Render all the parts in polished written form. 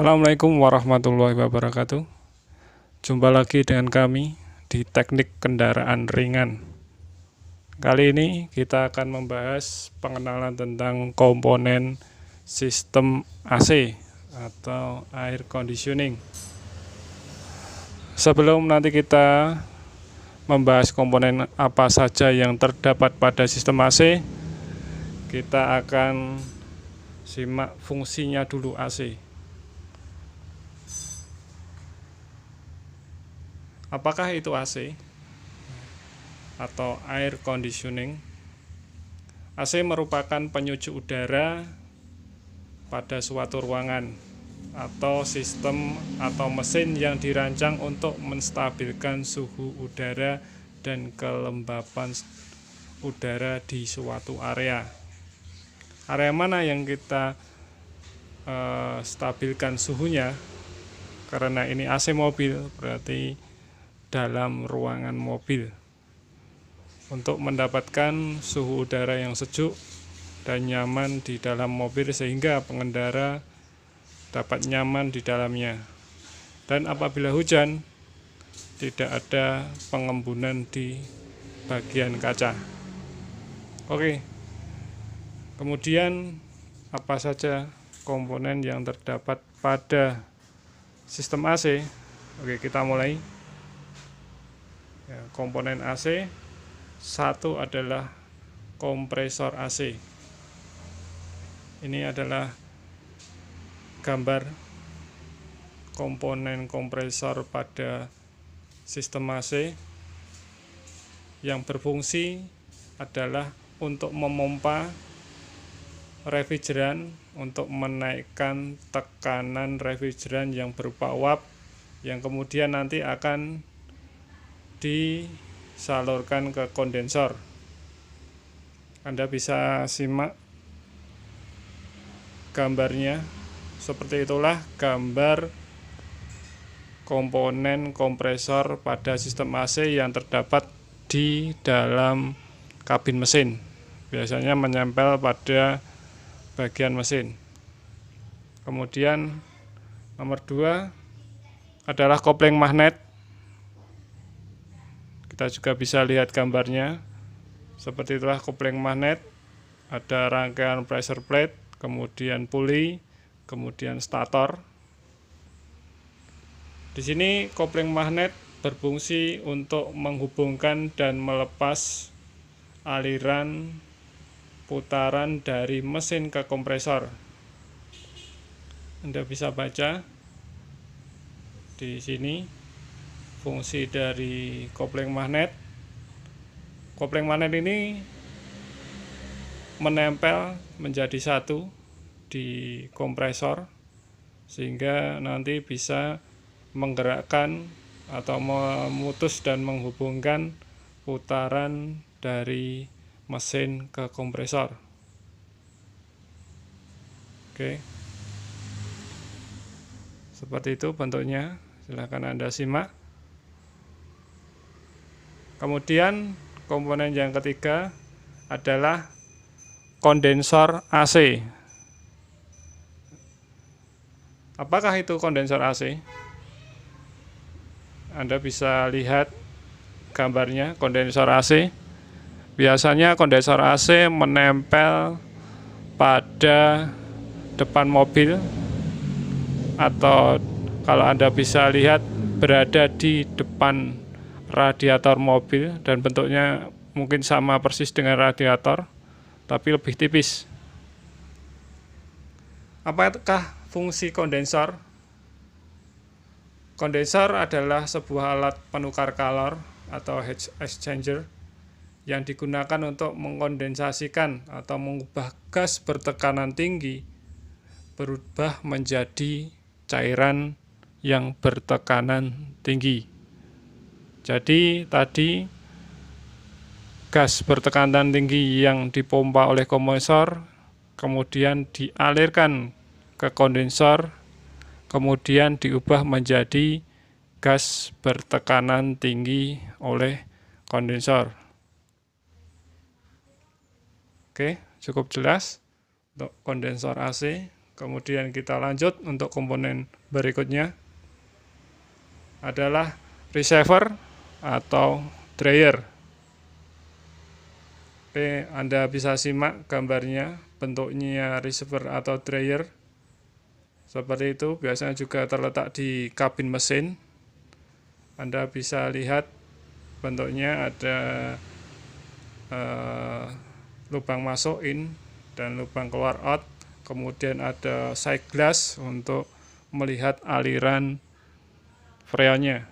Assalamualaikum warahmatullahi wabarakatuh. Jumpa lagi dengan kami di teknik kendaraan ringan. Kali ini kita akan membahas pengenalan tentang komponen sistem AC atau air conditioning. Sebelum nanti kita membahas komponen apa saja yang terdapat pada sistem AC, kita akan simak fungsinya dulu AC. Apakah itu AC atau air conditioning? AC merupakan penyujuk udara pada suatu ruangan atau sistem atau mesin yang dirancang untuk menstabilkan suhu udara dan kelembapan udara di suatu area. Area mana yang kita stabilkan suhunya? Karena ini AC mobil, berarti dalam ruangan mobil. Untuk mendapatkan suhu udara yang sejuk dan nyaman di dalam mobil sehingga pengendara dapat nyaman di dalamnya. Dan apabila hujan, tidak ada pengembunan di bagian kaca. Oke. Kemudian apa saja komponen yang terdapat pada sistem AC? Oke, kita mulai. Ya, komponen AC, satu adalah kompresor AC. Ini adalah gambar komponen kompresor pada sistem AC yang berfungsi adalah untuk memompa refrigeran, untuk menaikkan tekanan refrigeran yang berupa uap yang kemudian nanti akan disalurkan ke kondensor. Anda bisa simak gambarnya. Seperti itulah gambar komponen kompresor pada sistem AC yang terdapat di dalam kabin mesin. Biasanya menempel pada bagian mesin. Kemudian nomor 2 adalah kopling magnet. Kita juga bisa lihat gambarnya. Seperti itulah kopling magnet. Ada rangkaian pressure plate, kemudian pulley, kemudian stator. Di sini kopling magnet berfungsi untuk menghubungkan dan melepas aliran putaran dari mesin ke kompresor. Anda bisa baca di sini fungsi dari kopling magnet. Kopling magnet ini menempel menjadi satu di kompresor sehingga nanti bisa menggerakkan atau memutus dan menghubungkan putaran dari mesin ke kompresor. Oke. Seperti itu bentuknya. Silakan Anda simak. Kemudian komponen yang ketiga adalah kondensor AC. Apakah itu kondensor AC? Anda bisa lihat gambarnya kondensor AC. Biasanya kondensor AC menempel pada depan mobil atau kalau Anda bisa lihat berada di depan radiator mobil dan bentuknya mungkin sama persis dengan radiator tapi lebih tipis. Apakah fungsi kondensor? Kondensor adalah sebuah alat penukar kalor atau heat exchanger yang digunakan untuk mengkondensasikan atau mengubah gas bertekanan tinggi berubah menjadi cairan yang bertekanan tinggi. Jadi tadi gas bertekanan tinggi yang dipompa oleh kompresor kemudian dialirkan ke kondensor, kemudian diubah menjadi gas bertekanan tinggi oleh kondensor. Oke, cukup jelas untuk kondensor AC. Kemudian kita lanjut untuk komponen berikutnya adalah receiver atau dryer. Oke, Anda bisa simak gambarnya, bentuknya receiver atau dryer seperti itu. Biasanya juga terletak di kabin mesin. Anda bisa lihat bentuknya ada lubang masuk in dan lubang keluar out. Kemudian ada side glass untuk melihat aliran freonnya.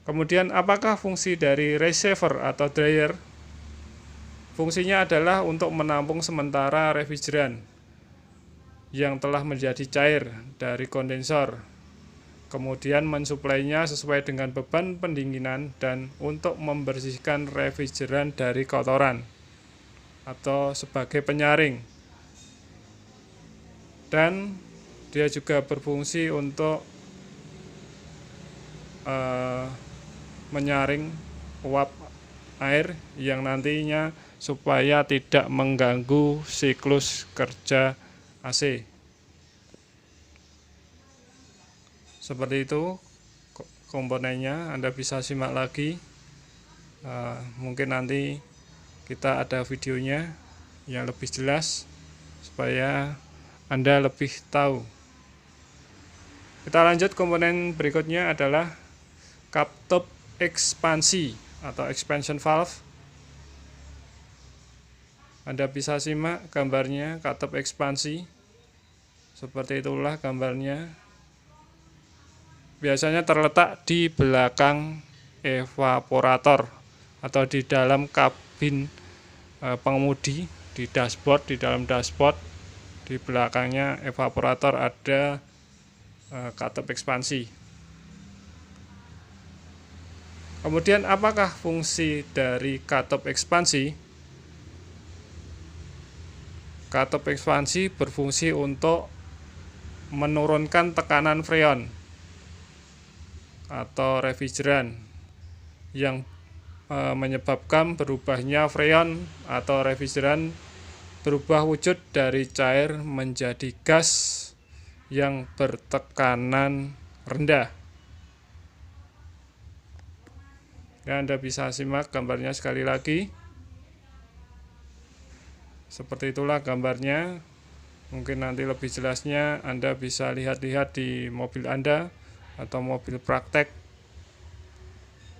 Kemudian apakah fungsi dari receiver atau dryer? Fungsinya adalah untuk menampung sementara refrigeran yang telah menjadi cair dari kondensor. Kemudian mensuplainya sesuai dengan beban pendinginan dan untuk membersihkan refrigeran dari kotoran atau sebagai penyaring. Dan dia juga berfungsi untuk menyaring uap air yang nantinya supaya tidak mengganggu siklus kerja AC. Seperti itu komponennya, Anda bisa simak lagi. Mungkin nanti kita ada videonya yang lebih jelas supaya Anda lebih tahu. Kita lanjut, komponen berikutnya adalah cuptop ekspansi atau expansion valve. Anda bisa simak gambarnya, cuptop ekspansi. Seperti itulah gambarnya. Biasanya terletak di belakang evaporator atau di dalam kabin pengemudi, di dashboard, di dalam dashboard. Di belakangnya evaporator ada cuptop ekspansi. Kemudian apakah fungsi dari cuptop ekspansi? Cuptop ekspansi berfungsi untuk menurunkan tekanan freon atau refrigeran yang menyebabkan berubahnya freon atau refrigeran berubah wujud dari cair menjadi gas yang bertekanan rendah. Ya, Anda bisa simak gambarnya sekali lagi. Seperti itulah gambarnya. Mungkin nanti lebih jelasnya Anda bisa lihat-lihat di mobil Anda atau mobil praktek.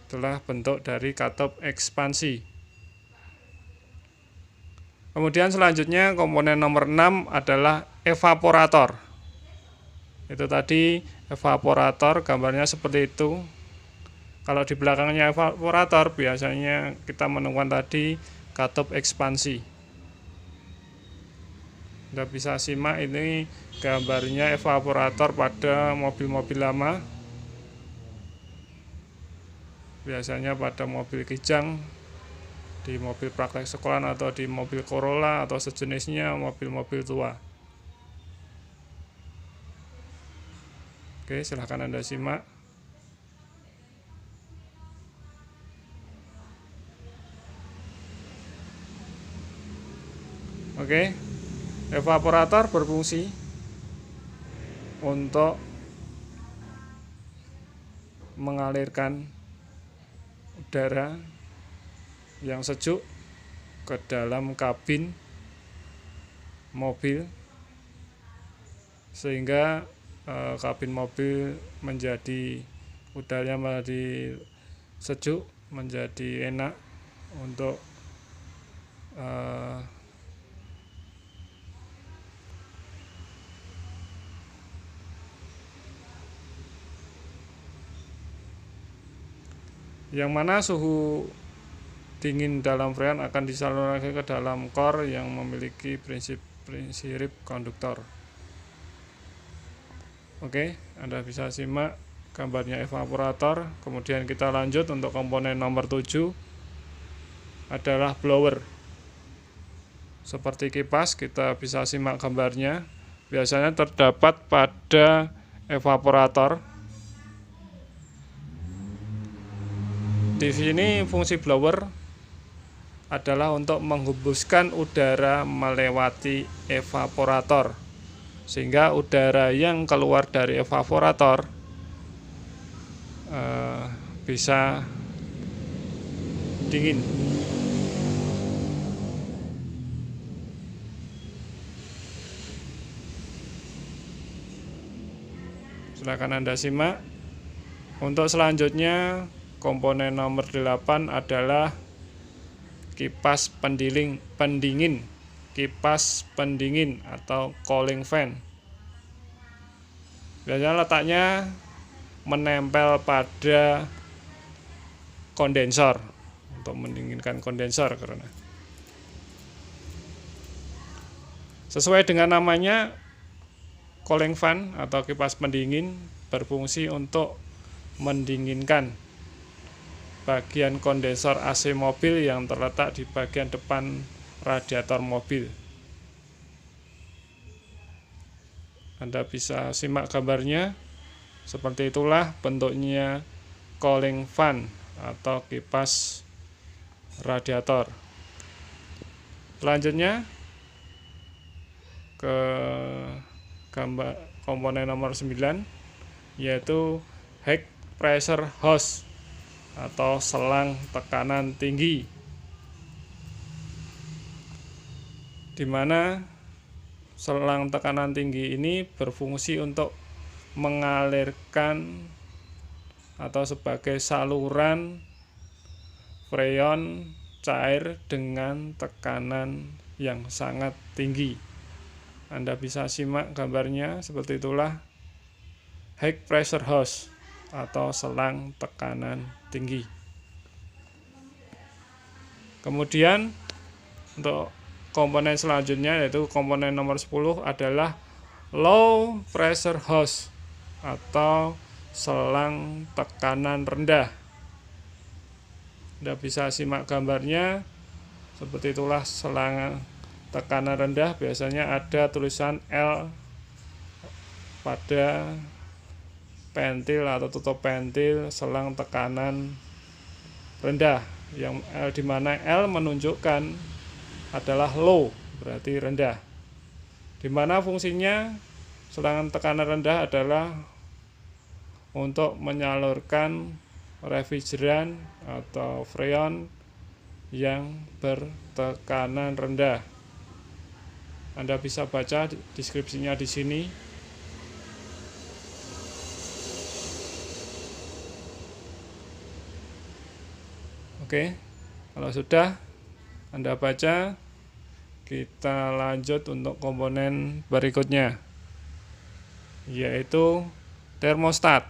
Itulah bentuk dari cuptop ekspansi. Kemudian selanjutnya komponen nomor 6 adalah evaporator. Itu tadi evaporator, gambarnya seperti itu. Kalau di belakangnya evaporator biasanya kita menemukan tadi cuptop ekspansi. Anda bisa simak ini gambarnya evaporator pada mobil-mobil lama. Biasanya pada mobil Kijang, di mobil praktek sekolahan atau di mobil Corolla atau sejenisnya, mobil-mobil tua. Oke, silahkan Anda simak. Oke, evaporator berfungsi untuk mengalirkan udara yang sejuk ke dalam kabin mobil sehingga kabin mobil menjadi udaranya menjadi sejuk, menjadi enak untuk yang mana suhu dingin dalam freon akan disalurkan ke dalam core yang memiliki prinsip konduktor. Oke, Anda bisa simak gambarnya evaporator. Kemudian kita lanjut untuk komponen nomor 7 adalah blower. Seperti kipas, kita bisa simak gambarnya. Biasanya terdapat pada evaporator. Di sini fungsi blower adalah untuk menghembuskan udara melewati evaporator sehingga udara yang keluar dari evaporator bisa dingin. Silakan Anda simak. Untuk selanjutnya, komponen nomor 8 adalah kipas pendingin, kipas pendingin atau cooling fan. Biasanya letaknya menempel pada kondensor untuk mendinginkan kondensor, karena sesuai dengan namanya, cooling fan atau kipas pendingin berfungsi untuk mendinginkan bagian kondensor AC mobil yang terletak di bagian depan radiator mobil. Anda bisa simak gambarnya. Seperti itulah bentuknya cooling fan atau kipas radiator. Selanjutnya ke gambar komponen nomor 9, yaitu high pressure hose atau selang tekanan tinggi, di mana selang tekanan tinggi ini berfungsi untuk mengalirkan atau sebagai saluran freon cair dengan tekanan yang sangat tinggi. Anda bisa simak gambarnya, seperti itulah high pressure hose atau selang tekanan tinggi. Kemudian untuk komponen selanjutnya, yaitu komponen nomor 10, adalah low pressure hose atau selang tekanan rendah. Anda bisa simak gambarnya, seperti itulah selang tekanan rendah. Biasanya ada tulisan L pada pentil atau tutup pentil selang tekanan rendah, yang di mana L menunjukkan adalah low, berarti rendah. Di mana fungsinya selang tekanan rendah adalah untuk menyalurkan refrigeran atau freon yang bertekanan rendah. Anda bisa baca deskripsinya di sini. Oke, kalau sudah Anda baca, kita lanjut untuk komponen berikutnya, yaitu termostat.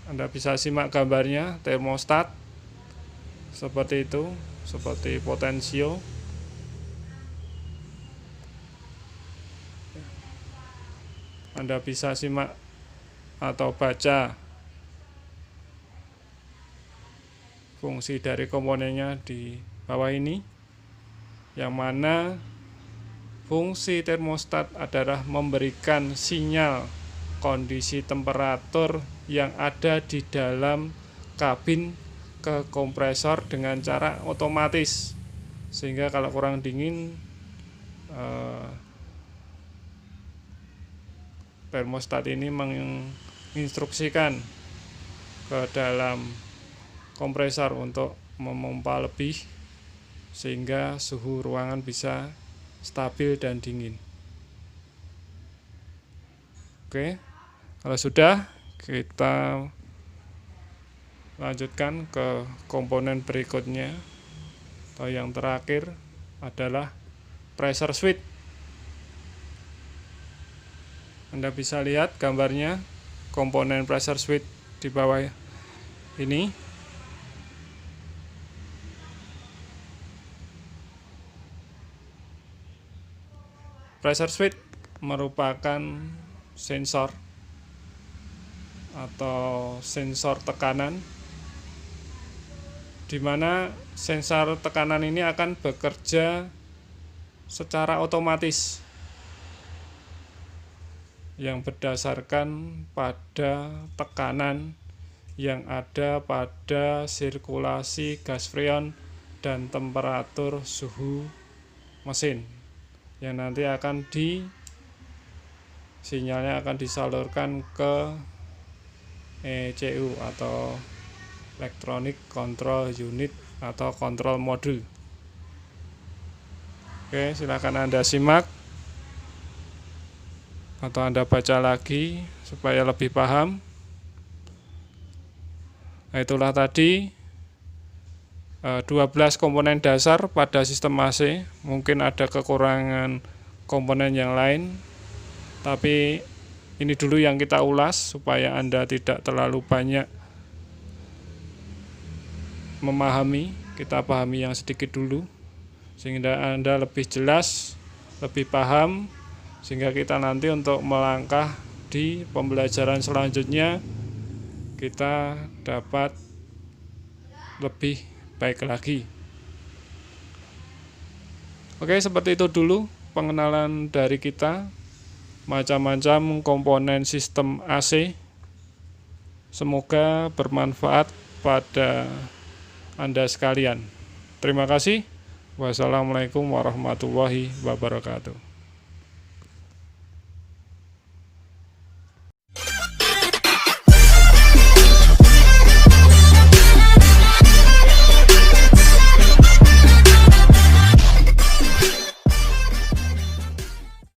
Anda bisa simak gambarnya, termostat seperti itu, seperti potensio. Anda bisa simak atau baca fungsi dari komponennya di bawah ini, yang mana fungsi termostat adalah memberikan sinyal kondisi temperatur yang ada di dalam kabin ke kompresor dengan cara otomatis, sehingga kalau kurang dingin termostat ini menginstruksikan ke dalam kompresor untuk memompa lebih, sehingga suhu ruangan bisa stabil dan dingin. Oke, kalau sudah, kita lanjutkan ke komponen berikutnya, atau yang terakhir adalah pressure switch. Anda bisa lihat gambarnya, komponen pressure switch di bawah ini. Pressure switch merupakan sensor atau sensor tekanan, di mana sensor tekanan ini akan bekerja secara otomatis yang berdasarkan pada tekanan yang ada pada sirkulasi gas freon dan temperatur suhu mesin yang nanti akan sinyalnya akan disalurkan ke ECU atau Electronic Control Unit atau Control Module. Oke, silakan Anda simak atau Anda baca lagi supaya lebih paham. Nah, itulah tadi 12 komponen dasar pada sistem AC. Mungkin ada kekurangan komponen yang lain, tapi ini dulu yang kita ulas supaya Anda tidak terlalu banyak memahami. Kita pahami yang sedikit dulu sehingga Anda lebih jelas, lebih paham, sehingga kita nanti untuk melangkah di pembelajaran selanjutnya kita dapat lebih baik lagi. Oke, seperti itu dulu pengenalan dari kita, macam-macam komponen sistem AC. Semoga bermanfaat pada Anda sekalian. Terima kasih. Wassalamualaikum warahmatullahi wabarakatuh.